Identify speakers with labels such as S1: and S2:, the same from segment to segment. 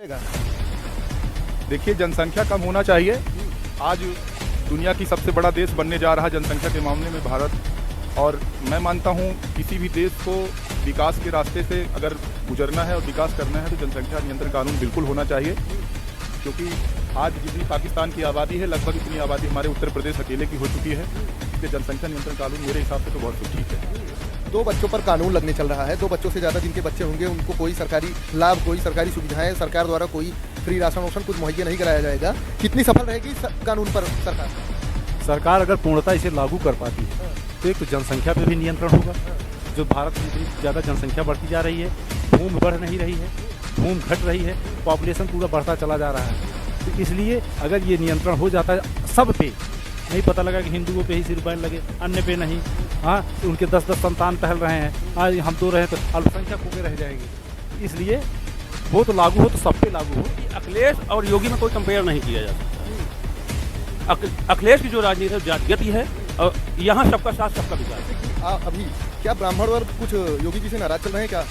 S1: देखिए, जनसंख्या कम होना चाहिए। आज दुनिया की सबसे बड़ा देश बनने जा रहा है जनसंख्या के मामले में भारत, और मैं मानता हूँ किसी भी देश को विकास के रास्ते से अगर गुजरना है और विकास करना है तो जनसंख्या नियंत्रण कानून बिल्कुल होना चाहिए, क्योंकि आज जितनी पाकिस्तान की आबादी है लगभग इतनी आबादी हमारे उत्तर प्रदेश अकेले की हो चुकी है। इसलिए जनसंख्या नियंत्रण कानून मेरे हिसाब से तो बहुत ठीक है।
S2: 2 बच्चों पर कानून लगने चल रहा है। 2 बच्चों से ज़्यादा जिनके बच्चे होंगे उनको कोई सरकारी लाभ, कोई सरकारी सुविधाएं, सरकार द्वारा कोई फ्री राशन वाशन कुछ मुहैया नहीं कराया जाएगा। कितनी सफल रहेगी कानून पर
S3: सरकार अगर पूर्णतः इसे लागू कर पाती है तो एक तो जनसंख्या पे भी नियंत्रण होगा। जो भारत में इतनी ज़्यादा जनसंख्या बढ़ती जा रही है, भूमि बढ़ नहीं रही है, भूमि घट रही है, पॉपुलेशन पूरा बढ़ता चला जा रहा है। तो इसलिए अगर ये नियंत्रण हो जाता है सब पे, नहीं पता लगा कि हिंदुओं पे ही सिर बैन लगे, अन्य पे नहीं। हाँ, उनके 10-10 संतान टहल रहे हैं, आज हम 2 रहे तो अल्पसंख्यक होकर रह जाएंगे। इसलिए वो तो लागू हो तो सब पे लागू हो।
S4: अखिलेश और योगी में कोई कंपेयर नहीं किया जा सकता। अखिलेश की जो राजनीति है जातीयती है, और यहाँ सबका साथ सबका विकास है।
S2: अभी क्या ब्राह्मण वर्ग कुछ योगी जी से नाराज चल रहे हैं क्या?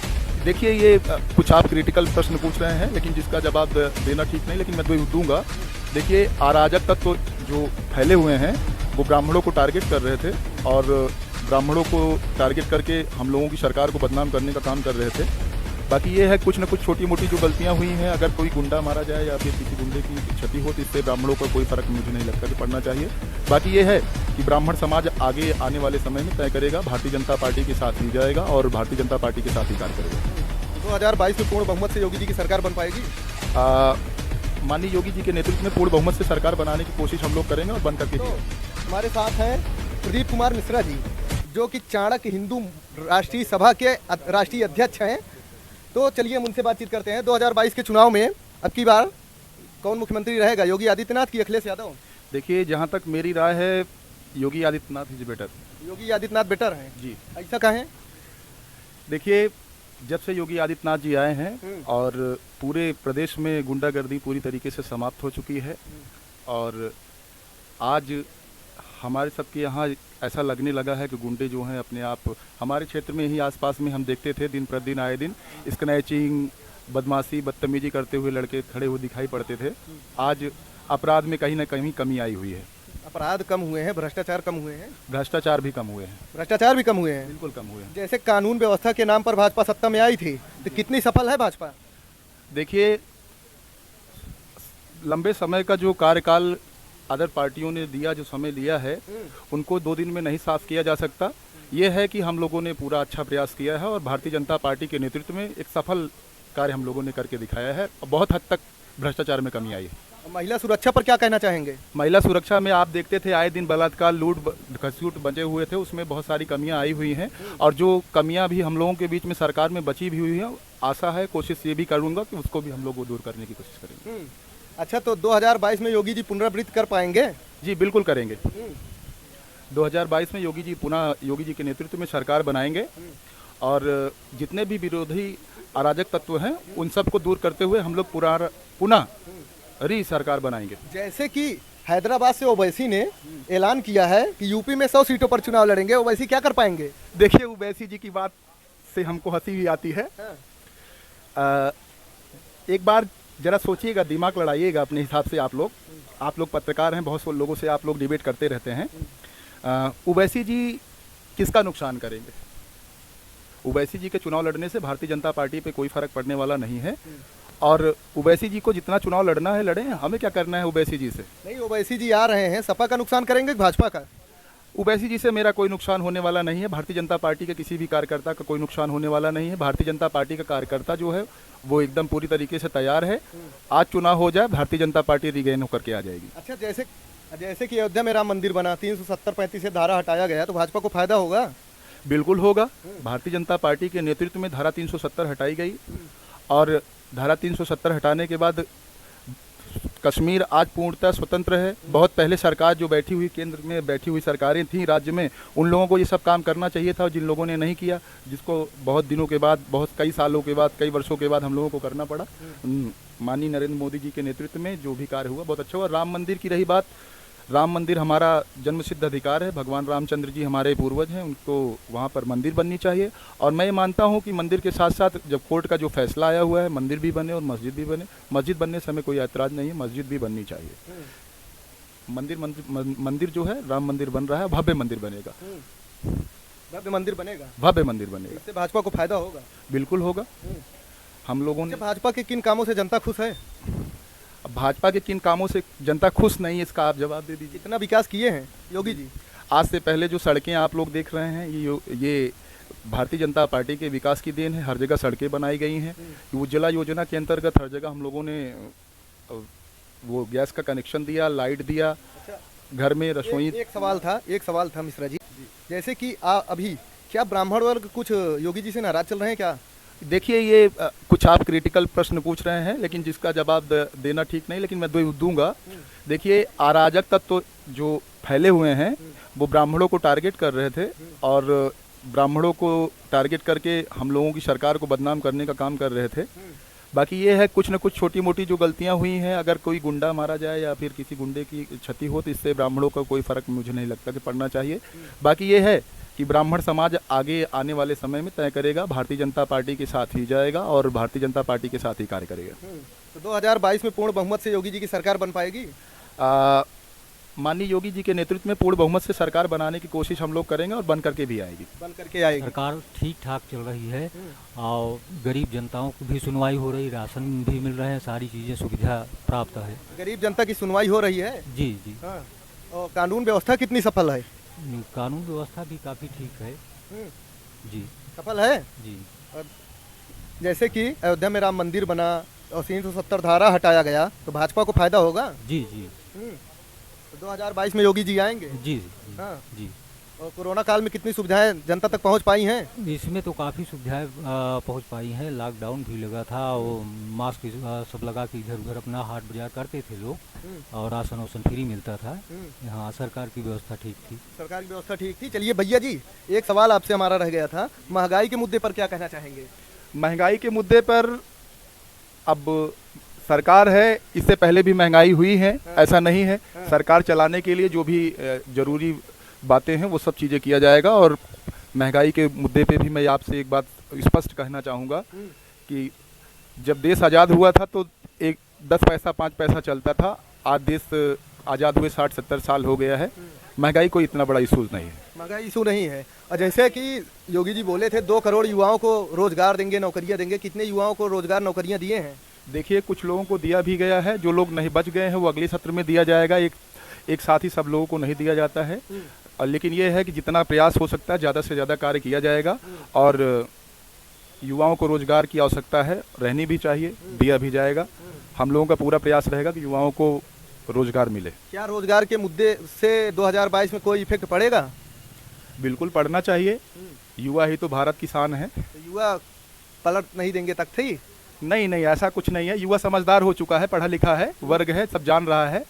S1: देखिए, ये कुछ आप क्रिटिकल प्रश्न पूछ रहे हैं, लेकिन जिसका जवाब देना ठीक नहीं, लेकिन मैं तो दूंगा। देखिए, अराजक तत्व जो फैले हुए हैं वो ब्राह्मणों को टारगेट कर रहे थे, और ब्राह्मणों को टारगेट करके हम लोगों की सरकार को बदनाम करने का काम कर रहे थे। बाकी ये है कुछ न कुछ छोटी मोटी जो गलतियां हुई हैं, अगर कोई गुंडा मारा जाए या फिर किसी गुंडे की क्षति हो तो इससे ब्राह्मणों को कोई फर्क मुझे नहीं लगता कि पड़ना चाहिए। बाकी ये है कि ब्राह्मण समाज आगे आने वाले समय में तय करेगा, भारतीय जनता पार्टी के साथ ही जाएगा और भारतीय जनता पार्टी के साथ ही कार्य करेगा।
S2: 2022 में पूर्ण बहुमत से योगी जी की सरकार बन पाएगी?
S1: माननीय योगी जी के नेतृत्व में पूर्ण बहुमत से सरकार बनाने की कोशिश हम लोग करेंगे और बन करके
S2: हमारे साथ हैं प्रदीप कुमार मिश्रा जी, जो कि चाणक्य हिंदू राष्ट्रीय सभा के राष्ट्रीय अध्यक्ष हैं। तो चलिए हम उनसे बातचीत करते हैं। 2022 के चुनाव में अब की बार कौन मुख्यमंत्री रहेगा, योगी आदित्यनाथ की अखिलेश यादव?
S1: देखिए, जहाँ तक मेरी राय है, Yogi Adityanath is better.
S2: Yogi Adityanath better हैं
S1: जी।
S2: ऐसा कहें?
S1: देखिए, जब से योगी आदित्यनाथ जी आए हैं और पूरे प्रदेश में गुंडागर्दी पूरी तरीके से समाप्त हो चुकी है, और आज हमारे सबके यहाँ ऐसा लगने लगा है कि गुंडे जो हैं अपने आप हमारे क्षेत्र में ही आसपास में हम देखते थे दिन प्रतिदिन आए दिन स्नैचिंग, बदमाशी, बदतमीजी करते हुए लड़के खड़े हुए दिखाई पड़ते थे। आज अपराध में कहीं ना कहीं कमी आई हुई है।
S2: अपराध कम हुए हैं, भ्रष्टाचार कम हुए हैं?
S1: भ्रष्टाचार भी कम हुए हैं।
S2: भ्रष्टाचार भी कम हुए हैं?
S1: बिल्कुल कम हुए हैं।
S2: जैसे कानून व्यवस्था के नाम पर भाजपा सत्ता में आई थी, तो कितनी सफल है भाजपा?
S1: देखिए, लंबे समय का जो कार्यकाल अदर पार्टियों ने दिया, जो समय लिया है, उनको 2 दिन में नहीं साफ किया जा सकता। ये है कि हम लोगों ने पूरा अच्छा प्रयास किया है और भारतीय जनता पार्टी के नेतृत्व में एक सफल कार्य हम लोगों ने करके दिखाया है, और बहुत हद तक भ्रष्टाचार में कमी आई है।
S2: महिला सुरक्षा पर क्या कहना चाहेंगे?
S1: महिला सुरक्षा में आप देखते थे आए दिन बलात्कार, लूट घसीट बचे हुए थे, उसमें बहुत सारी कमियां आई हुई हैं, और जो कमियां भी हम लोगों के बीच में सरकार में बची भी हुई हैं, आशा है, कोशिश ये भी करूँगा कि उसको भी हम लोग दूर करने की कोशिश करेंगे।
S2: अच्छा, तो 2022 में योगी जी पुनरावृत्ति कर पाएंगे?
S1: जी बिल्कुल करेंगे। 2022 में योगी जी पुनः योगी जी के नेतृत्व में सरकार बनाएंगे, और जितने भी विरोधी अराजक तत्व हैं उन सबको दूर करते हुए हम लोग पुनः सरकार बनाएंगे।
S2: जैसे कि हैदराबाद से ओवैसी ने ऐलान किया है कि यूपी में 100 सीटों पर चुनाव लड़ेंगे, ओवैसी क्या कर पाएंगे?
S1: देखिए, ओवैसी जी की बात से हमको हंसी भी आती है। एक बार जरा सोचिएगा, दिमाग लड़ाइएगा अपने हिसाब से। आप लोग पत्रकार हैं, बहुत से लोगों से आप लोग डिबेट करते रहते हैं। ओवैसी जी किसका नुकसान करेंगे? ओवैसी जी के चुनाव लड़ने से भारतीय जनता पार्टी पे कोई फर्क पड़ने वाला नहीं है, और ओवैसी जी को जितना चुनाव लड़ना है लड़े, हमें क्या करना है ओवैसी जी से।
S2: नहीं, ओवैसी जी आ रहे हैं, सपा का नुकसान करेंगे भाजपा का?
S1: ओवैसी जी से मेरा कोई नुकसान होने वाला नहीं है। भारतीय जनता पार्टी के किसी भी कार्यकर्ता का कोई नुकसान होने वाला नहीं है। भारतीय जनता पार्टी का कार्यकर्ता जो है वो एकदम पूरी तरीके से तैयार है। आज चुनाव हो जाए, भारतीय जनता पार्टी रिगेन होकर के आ जाएगी।
S2: अच्छा, जैसे कि अयोध्या में राम मंदिर बना, 370-35 से धारा हटाया गया, तो भाजपा को फायदा होगा?
S1: बिल्कुल होगा। भारतीय जनता पार्टी के नेतृत्व में धारा 370 हटाई गई, और धारा 370 हटाने के बाद कश्मीर आज पूर्णतः स्वतंत्र है। बहुत पहले सरकार जो बैठी हुई, केंद्र में बैठी हुई सरकारें थीं राज्य में, उन लोगों को ये सब काम करना चाहिए था, और जिन लोगों ने नहीं किया, जिसको बहुत दिनों के बाद, बहुत कई सालों के बाद, कई वर्षों के बाद हम लोगों को करना पड़ा। माननीय नरेंद्र मोदी जी के नेतृत्व में जो भी कार्य हुआ बहुत अच्छा हुआ। राम मंदिर की रही बात, राम मंदिर हमारा जन्म सिद्ध अधिकार है। भगवान रामचंद्र जी हमारे पूर्वज हैं, उनको वहाँ पर मंदिर बननी चाहिए। और मैं ये मानता हूँ कि मंदिर के साथ साथ जब कोर्ट का जो फैसला आया हुआ है, मंदिर भी बने और मस्जिद भी बने। मस्जिद बनने से हमें कोई ऐतराज़ नहीं है, मस्जिद भी बननी चाहिए। मंदिर जो है, राम मंदिर बन रहा है, भव्य मंदिर बनेगा।
S2: भव्य मंदिर बनेगा,
S1: भव्य मंदिर बनेगा।
S2: इससे भाजपा को फायदा होगा?
S1: बिल्कुल होगा। हम लोगों ने
S2: भाजपा के किन कामों से जनता खुश है?
S1: अब भाजपा के किन कामों से जनता खुश नहीं है, इसका आप जवाब दे दीजिए।
S2: कितना विकास किए हैं योगी जी?
S1: आज से पहले जो सड़कें आप लोग देख रहे हैं, ये भारतीय जनता पार्टी के विकास की देन है। हर जगह सड़कें बनाई गई हैं। उज्ज्वला योजना के अंतर्गत हर जगह हम लोगों ने वो गैस का कनेक्शन दिया, लाइट दिया, घर में रसोई।
S2: एक सवाल था मिश्रा जी, जैसे कि अभी क्या ब्राह्मण वर्ग कुछ योगी जी से नाराज चल रहे हैं क्या?
S1: देखिए, ये कुछ आप क्रिटिकल प्रश्न पूछ रहे हैं, लेकिन जिसका जवाब देना ठीक नहीं, लेकिन मैं दूंगा। देखिए, अराजक तत्व जो फैले हुए हैं वो ब्राह्मणों को टारगेट कर रहे थे और ब्राह्मणों को टारगेट करके हम लोगों की सरकार को बदनाम करने का काम कर रहे थे। बाकी ये है, कुछ न कुछ छोटी मोटी जो गलतियां हुई हैं, अगर कोई गुंडा मारा जाए या फिर किसी गुंडे की क्षति हो तो इससे ब्राह्मणों का कोई फ़र्क मुझे नहीं लगता कि पड़ना चाहिए। बाकी ये है कि ब्राह्मण समाज आगे आने वाले समय में तय करेगा, भारतीय जनता पार्टी के साथ ही जाएगा और भारतीय जनता पार्टी के साथ ही कार्य करेगा।
S2: तो 2022 में पूर्ण बहुमत से योगी जी की सरकार बन पाएगी?
S1: माननीय योगी जी के नेतृत्व में पूर्ण बहुमत से सरकार बनाने की कोशिश हम लोग करेंगे और बन करके भी आएगी।
S5: सरकार ठीक ठाक चल रही है और गरीब जनताओं को भी सुनवाई हो रही, राशन भी मिल रहे हैं, सारी चीज़ें सुविधा प्राप्त है।
S2: गरीब जनता की सुनवाई हो रही है?
S5: जी जी।
S2: हाँ। और कानून व्यवस्था कितनी सफल है?
S5: कानून व्यवस्था भी काफ़ी ठीक है। जी,
S2: सफल है
S5: जी।
S2: जैसे कि अयोध्या में राम मंदिर बना और 370 धारा हटाया गया, तो भाजपा को फायदा होगा?
S5: जी जी।
S2: 2022 में योगी जी आएंगे?
S5: जी जी।
S2: हाँ
S5: जी।
S2: और कोरोना काल में कितनी सुविधाएं जनता तक पहुंच पाई हैं?
S5: इसमें तो काफ़ी सुविधाएं पहुंच पाई हैं। लॉकडाउन भी लगा था, वो मास्क सब लगा के इधर उधर अपना हाट बाजार करते थे लोग और राशन वासन फ्री मिलता था। हाँ, सरकार की व्यवस्था ठीक थी।
S2: सरकार की व्यवस्था ठीक थी। चलिए भैया जी, एक सवाल आपसे हमारा रह गया था, महंगाई के मुद्दे पर क्या कहना चाहेंगे?
S1: महंगाई के मुद्दे पर अब सरकार है, इससे पहले भी महंगाई हुई है, ऐसा नहीं है। सरकार चलाने के लिए जो भी जरूरी बातें हैं वो सब चीज़ें किया जाएगा। और महंगाई के मुद्दे पे भी मैं आपसे एक बात स्पष्ट कहना चाहूँगा कि जब देश आज़ाद हुआ था तो एक 10 पैसा 5 पैसा चलता था। आज देश आज़ाद हुए 60-70 साल हो गया है। महंगाई कोई इतना बड़ा इशू नहीं है।
S2: महंगाई इशू नहीं है। और जैसे कि योगी जी बोले थे 2 करोड़ युवाओं को रोजगार देंगे, नौकरियां देंगे, कितने युवाओं को रोजगार नौकरियां दिए हैं?
S1: देखिए, कुछ लोगों को दिया भी गया है, जो लोग नहीं बच गए हैं वो अगले सत्र में दिया जाएगा। एक साथ ही सब लोगों को नहीं दिया जाता है। और लेकिन ये है कि जितना प्रयास हो सकता है ज़्यादा से ज़्यादा कार्य किया जाएगा और युवाओं को रोजगार की आवश्यकता है, रहनी भी चाहिए, दिया भी जाएगा। हम लोगों का पूरा प्रयास रहेगा कि युवाओं को रोजगार मिले।
S2: क्या रोजगार के मुद्दे से 2022 में कोई इफेक्ट पड़ेगा?
S1: बिल्कुल पड़ना चाहिए। युवा ही तो भारत की शान है।
S2: तो युवा पलट नहीं देंगे तक थी?
S1: नहीं, ऐसा कुछ नहीं है। युवा समझदार हो चुका है, पढ़ा लिखा है, वर्ग है, सब जान रहा है।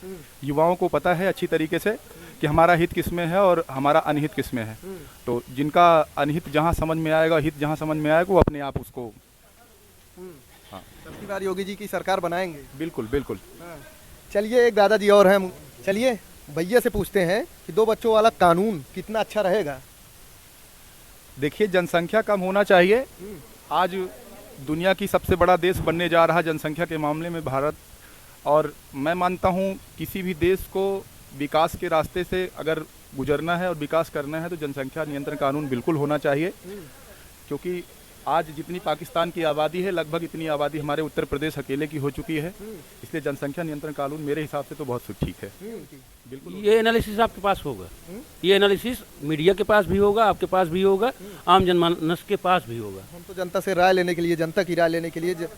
S1: युवाओं को पता है अच्छी तरीके से कि हमारा हित किस में है और हमारा अनहित किस में है। तो जिनका अनहित जहाँ समझ में आएगा, हित जहाँ समझ में आएगा, वो अपने आप उसको।
S2: हाँ, अगली बार योगी जी की सरकार बनाएंगे?
S1: बिल्कुल बिल्कुल।
S2: चलिए, एक दादाजी और हैं, चलिए भैया से पूछते हैं कि 2 बच्चों वाला कानून कितना अच्छा रहेगा?
S1: देखिए, जनसंख्या कम होना चाहिए। आज दुनिया की सबसे बड़ा देश बनने जा रहा जनसंख्या के मामले में भारत। और मैं मानता हूँ किसी भी देश को विकास के रास्ते से अगर गुजरना है और विकास करना है तो जनसंख्या नियंत्रण कानून बिल्कुल होना चाहिए। क्योंकि आज जितनी पाकिस्तान की आबादी है, लगभग इतनी आबादी हमारे उत्तर प्रदेश अकेले की हो चुकी है। इसलिए जनसंख्या नियंत्रण कानून मेरे हिसाब से तो बहुत ठीक है।
S4: बिल्कुल। ये एनालिसिस आपके पास होगा, ये एनालिसिस मीडिया के पास भी होगा, आपके पास भी होगा, आम जनमानस के पास भी होगा।
S2: हम तो जनता से राय लेने के लिए, जनता की राय लेने के लिए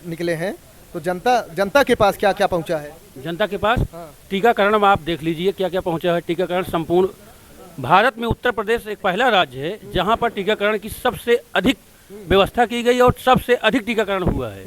S2: निकले हैं। तो जनता के पास क्या क्या पहुंचा है?
S4: जनता के पास टीकाकरण में आप देख लीजिए क्या क्या पहुंचा है। टीकाकरण संपूर्ण भारत में उत्तर प्रदेश एक पहला राज्य है जहां पर टीकाकरण की सबसे अधिक व्यवस्था की गई और सबसे अधिक टीकाकरण हुआ है।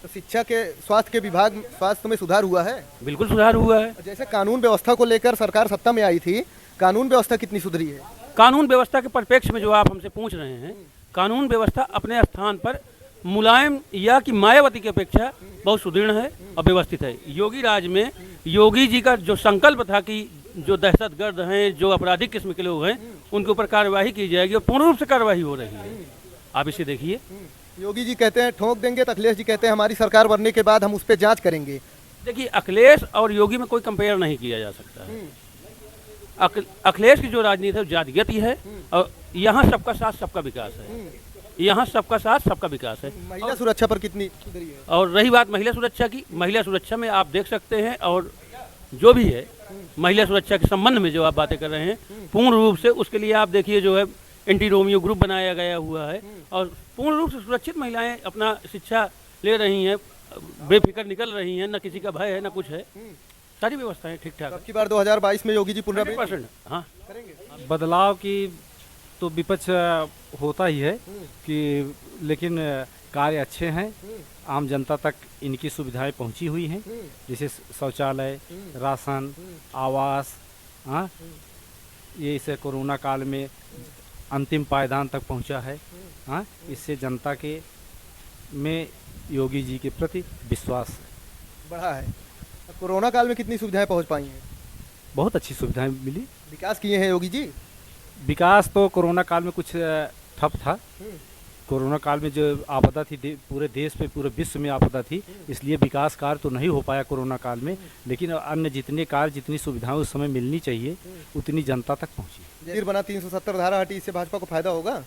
S2: तो शिक्षा के स्वास्थ्य के विभाग, स्वास्थ्य में सुधार हुआ है?
S4: बिल्कुल सुधार हुआ है।
S2: जैसे कानून व्यवस्था को लेकर सरकार सत्ता में आई थी, कानून व्यवस्था कितनी सुधरी है?
S4: कानून व्यवस्था के परिप्रेक्ष्य में जो आप हमसे पूछ रहे हैं, कानून व्यवस्था अपने स्थान पर मुलायम या कि मायावती की अपेक्षा बहुत सुदृढ़ है और व्यवस्थित है। योगी राज में योगी जी का जो संकल्प था कि जो दहशतगर्द हैं, जो आपराधिक किस्म के लोग हैं, उनके ऊपर कार्रवाई की जाएगी और पूर्ण रूप से कार्रवाई हो रही है। आप इसे देखिए।
S2: योगी जी कहते हैं ठोक देंगे, तो अखिलेश जी कहते हैं हमारी सरकार बनने के बाद हम उस पर जांच करेंगे।
S4: देखिए, अखिलेश और योगी में कोई कंपेयर नहीं किया जा सकता है। अखिलेश की जो राजनीति है वो जातिगत ही है और यहाँ सबका साथ सबका विकास है। यहाँ सबका साथ सबका विकास है।
S2: महिला सुरक्षा पर कितनी सुधरी है?
S4: और रही बात महिला सुरक्षा की, महिला सुरक्षा में आप देख सकते हैं, और जो भी है महिला सुरक्षा के संबंध में जो आप बातें कर रहे हैं, पूर्ण रूप से उसके लिए आप देखिए जो है एंटी रोमियो ग्रुप बनाया गया हुआ है और पूर्ण रूप से सुरक्षित महिलाएं अपना शिक्षा ले रही हैं, बेफिक्र निकल रही हैं, न किसी का भय है न कुछ है, सारी व्यवस्थाएं ठीक ठाक।
S2: अब की बार 2022 में योगी जी पुनरावृत्ति
S4: 100%। हाँ,
S3: बदलाव की तो विपक्ष होता ही है कि, लेकिन कार्य अच्छे हैं, आम जनता तक इनकी सुविधाएं पहुंची हुई हैं, जैसे शौचालय, राशन, आवास, हाँ, ये इसे कोरोना काल में अंतिम पायदान तक पहुंचा है। हाँ, इससे जनता के में योगी जी के प्रति विश्वास
S2: बढ़ा है। अब कोरोना काल में कितनी सुविधाएं पहुंच पाई हैं?
S3: बहुत अच्छी सुविधाएं मिली।
S2: विकास किए हैं योगी जी?
S3: विकास तो कोरोना काल में कुछ ठप था। कोरोना काल में जो आपदा थी, पूरे देश पे, पूरे विश्व में आपदा थी, इसलिए विकास कार्य तो नहीं हो पाया कोरोना काल में, लेकिन अन्य जितने कार्य, जितनी सुविधाएं उस समय मिलनी चाहिए, उतनी जनता तक पहुंची।
S2: फिर बना 370 धारा हटी, इससे भाजपा को फायदा होगा?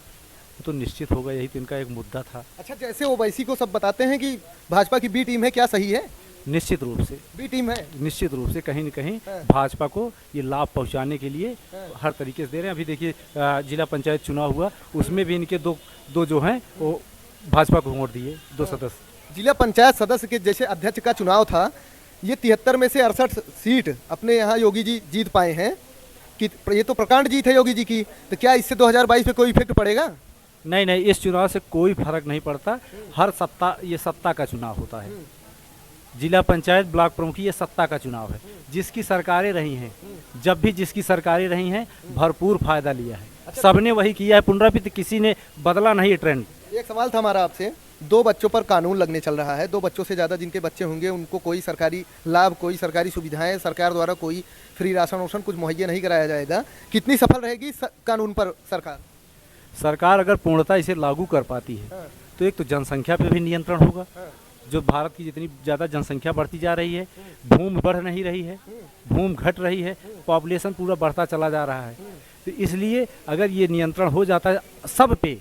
S3: तो निश्चित होगा, यही तो इनका एक मुद्दा था।
S2: अच्छा, जैसे ओवैसी को सब बताते हैं कि भाजपा की बी टीम है, क्या सही है?
S3: निश्चित रूप से
S2: बी टीम है।
S3: निश्चित रूप से कहीं न कहीं
S2: हाँ।
S3: भाजपा को ये लाभ पहुंचाने के लिए हर तरीके से दे रहे हैं। अभी देखिए जिला पंचायत चुनाव हुआ, उसमें भी इनके दो जो हैं वो भाजपा को वोट दिए, 2 सदस्य।
S2: जिला पंचायत सदस्य के जैसे अध्यक्ष का चुनाव था, ये 73 में से 68 सीट अपने यहाँ योगी जी जीत पाए हैं कि ये तो प्रकांड जीत है योगी जी की, तो क्या इससे 2022 में कोई इफेक्ट पड़ेगा?
S3: नहीं, इस चुनाव से कोई फर्क नहीं पड़ता। हर सत्ता, ये सत्ता का चुनाव होता है। जिला पंचायत, ब्लॉक प्रमुख, ये सत्ता का चुनाव है। जिसकी सरकारें रही हैं, जब भी जिसकी सरकारें रही हैं, भरपूर फायदा लिया है। सबने वही किया है, पुनरावृत्ति किसी ने बदला नहीं ट्रेंड।
S2: एक सवाल था हमारा आपसे, 2 बच्चों पर कानून लगने चल रहा है, 2 बच्चों से ज़्यादा जिनके बच्चे होंगे उनको कोई सरकारी लाभ, कोई सरकारी सुविधाएं, सरकार द्वारा कोई फ्री राशन वाशन कुछ मुहैया नहीं कराया जाएगा। कितनी सफल रहेगी इस कानून पर सरकार?
S3: सरकार अगर पूर्णतः इसे लागू कर पाती है तो एक तो जनसंख्या पे भी नियंत्रण होगा। जो भारत की जितनी ज़्यादा जनसंख्या बढ़ती जा रही है, भूमि बढ़ नहीं रही है, भूमि घट रही है, पॉपुलेशन पूरा बढ़ता चला जा रहा है। तो इसलिए अगर ये नियंत्रण हो जाता है सब पे,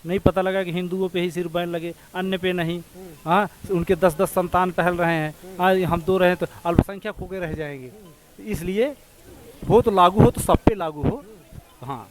S3: नहीं पता लगा कि हिंदुओं पे ही सिर्फ बैन लगे, अन्य पे नहीं। हाँ, उनके 10-10 संतान पहल रहे हैं, हाँ हम 2 रहे तो अल्पसंख्यक हो के रह जाएंगे। इसलिए हो तो लागू हो, तो सब पे लागू हो। हाँ।